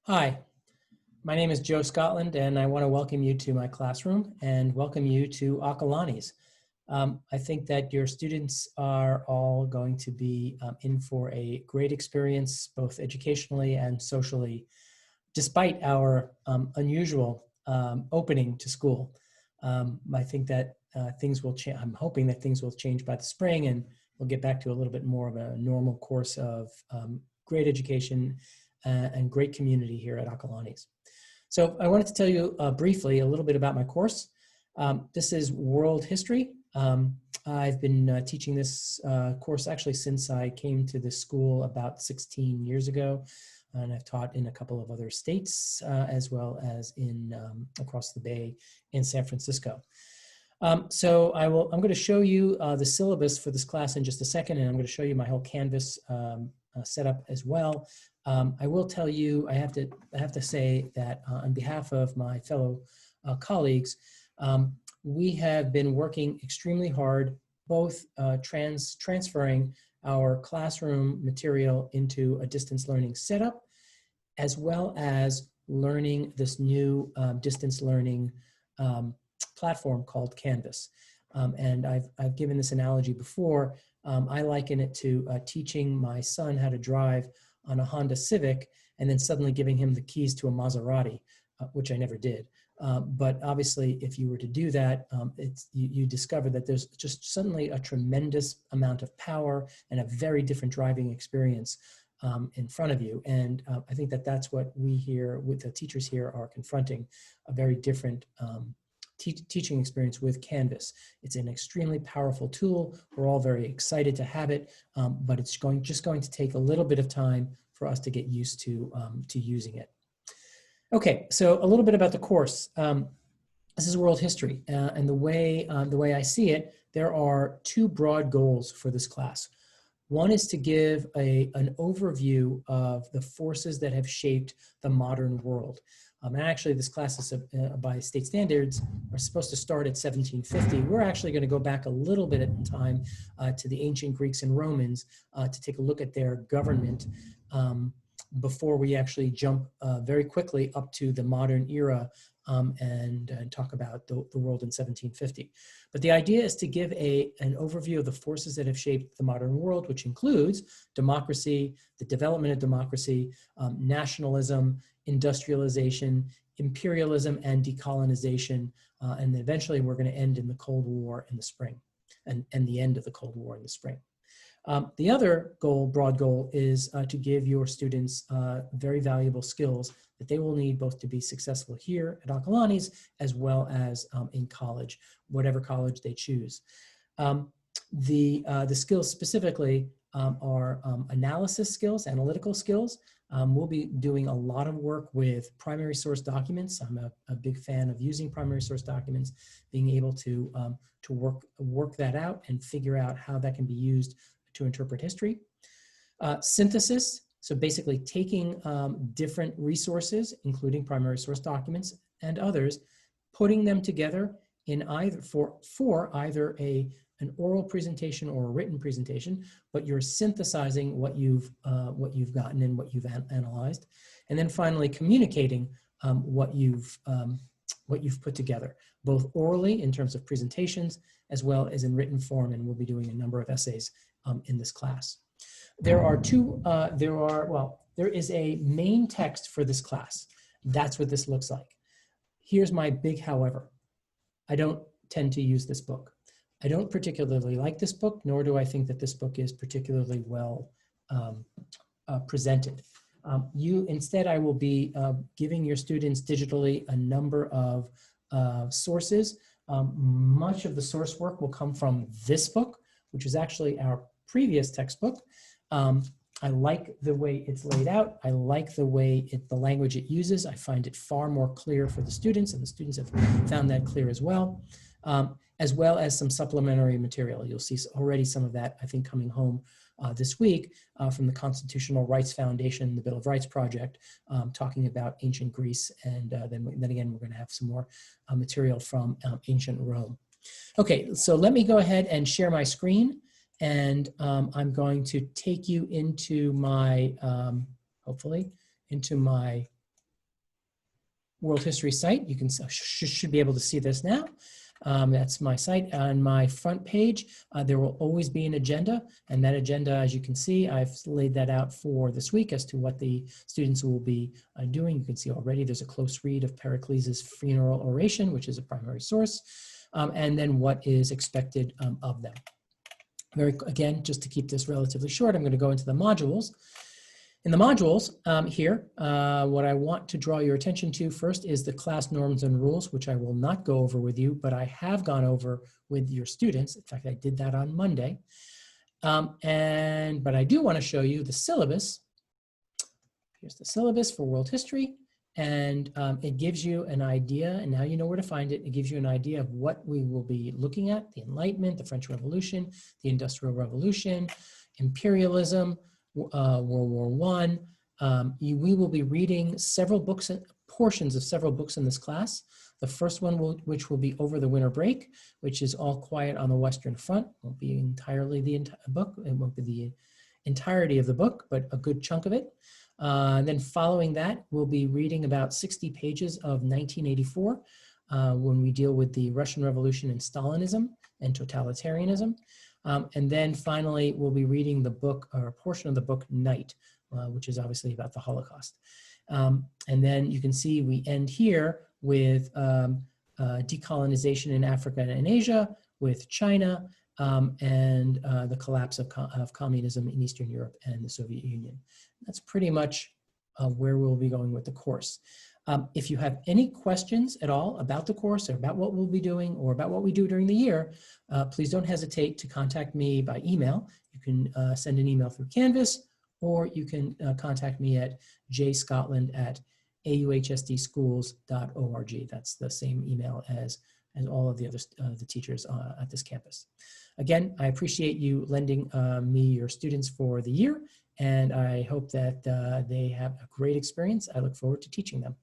Hi, my name is Joe Scotland, and I want to welcome you to my classroom and welcome you to Akalani's. I think that your students are all going to be in for a great experience, both educationally and socially, despite our unusual opening to school. I think that things will change. I'm hoping that things will change by the spring, and we'll get back to a little bit more of a normal course of great education and great community here at Akalani's. So I wanted to tell you briefly a little bit about my course. This is world history. I've been teaching this course actually since I came to this school about 16 years ago, and I've taught in a couple of other states as well as in across the Bay in San Francisco. I'm going to show you the syllabus for this class in just a second, and I'm going to show you my whole Canvas setup as well. I will tell you, I have to say that on behalf of my fellow colleagues, we have been working extremely hard, both transferring our classroom material into a distance learning setup, as well as learning this new distance learning platform called Canvas. And I've given this analogy before. I liken it to teaching my son how to drive on a Honda Civic and then suddenly giving him the keys to a Maserati, which I never did. But obviously, if you were to do that, you discover that there's just suddenly a tremendous amount of power and a very different driving experience in front of you. And I think that that's what we here, with the teachers here, are confronting, a very different teaching experience with Canvas. It's an extremely powerful tool. We're all very excited to have it, but it's just going to take a little bit of time for us to get used to using it. Okay, so a little bit about the course. This is world history, and the way I see it, there are two broad goals for this class. One is to give an overview of the forces that have shaped the modern world. And actually, this class is, by state standards, are supposed to start at 1750. We're actually going to go back a little bit in time to the ancient Greeks and Romans to take a look at their government before we actually jump very quickly up to the modern era and talk about the world in 1750. But the idea is to give an overview of the forces that have shaped the modern world, which includes democracy, the development of democracy, nationalism, industrialization, imperialism, and decolonization. And then eventually we're going to end in the Cold War in the spring, and the end of the Cold War in the spring. The other broad goal, is to give your students very valuable skills that they will need both to be successful here at Akalani's as well as in college, whatever college they choose. The skills specifically are analysis skills, analytical skills. We'll be doing a lot of work with primary source documents. I'm a big fan of using primary source documents, being able to work that out and figure out how that can be used to interpret history. Synthesis, so basically taking different resources, including primary source documents and others, putting them together in either for either an oral presentation or a written presentation, but you're synthesizing what you've gotten and what you've analyzed, and then finally communicating what you've put together, both orally in terms of presentations as well as in written form, and we'll be doing a number of essays in this class. There is a main text for this class. That's what this looks like. Here's my big however. I don't tend to use this book. I don't particularly like this book, nor do I think that this book is particularly well presented. Instead, I will be giving your students digitally a number of sources. Much of the source work will come from this book, which is actually our previous textbook. I like the way it's laid out. I like the way the language it uses. I find it far more clear for the students, and the students have found that clear as well as some supplementary material. You'll see already some of that, I think, coming home this week from the Constitutional Rights Foundation, the Bill of Rights Project, talking about ancient Greece, and then again, we're going to have some more material from ancient Rome. Okay, so let me go ahead and share my screen, and I'm going to take you into my, hopefully, into my world history site. You can should be able to see this now. That's my site. On my front page, there will always be an agenda, and that agenda, as you can see, I've laid that out for this week as to what the students will be doing. You can see already there's a close read of Pericles' funeral oration, which is a primary source, and then what is expected of them. Again, just to keep this relatively short, I'm going to go into the modules. In the modules here, what I want to draw your attention to first is the class norms and rules, which I will not go over with you, but I have gone over with your students. In fact, I did that on Monday. But I do want to show you the syllabus. Here's the syllabus for world history. And it gives you an idea, and now you know where to find it. It gives you an idea of what we will be looking at: the Enlightenment, the French Revolution, the Industrial Revolution, imperialism, World War I. We will be reading several books, portions of several books in this class. The first one, which will be Over the Winter Break, which is All Quiet on the Western Front. Won't be entirely the entire book. It won't be the entirety of the book, but a good chunk of it. Then following that, we'll be reading about 60 pages of 1984 when we deal with the Russian Revolution and Stalinism and totalitarianism. And then finally, we'll be reading the book, or a portion of the book, Night, which is obviously about the Holocaust. And then you can see we end here with decolonization in Africa and Asia, with China, and the collapse of communism in Eastern Europe and the Soviet Union. That's pretty much where we'll be going with the course. If you have any questions at all about the course or about what we'll be doing or about what we do during the year, please don't hesitate to contact me by email. You can send an email through Canvas, or you can contact me at jscotland@auhsdschools.org. That's the same email as all of the other the teachers at this campus. Again, I appreciate you lending me your students for the year, and I hope that they have a great experience. I look forward to teaching them.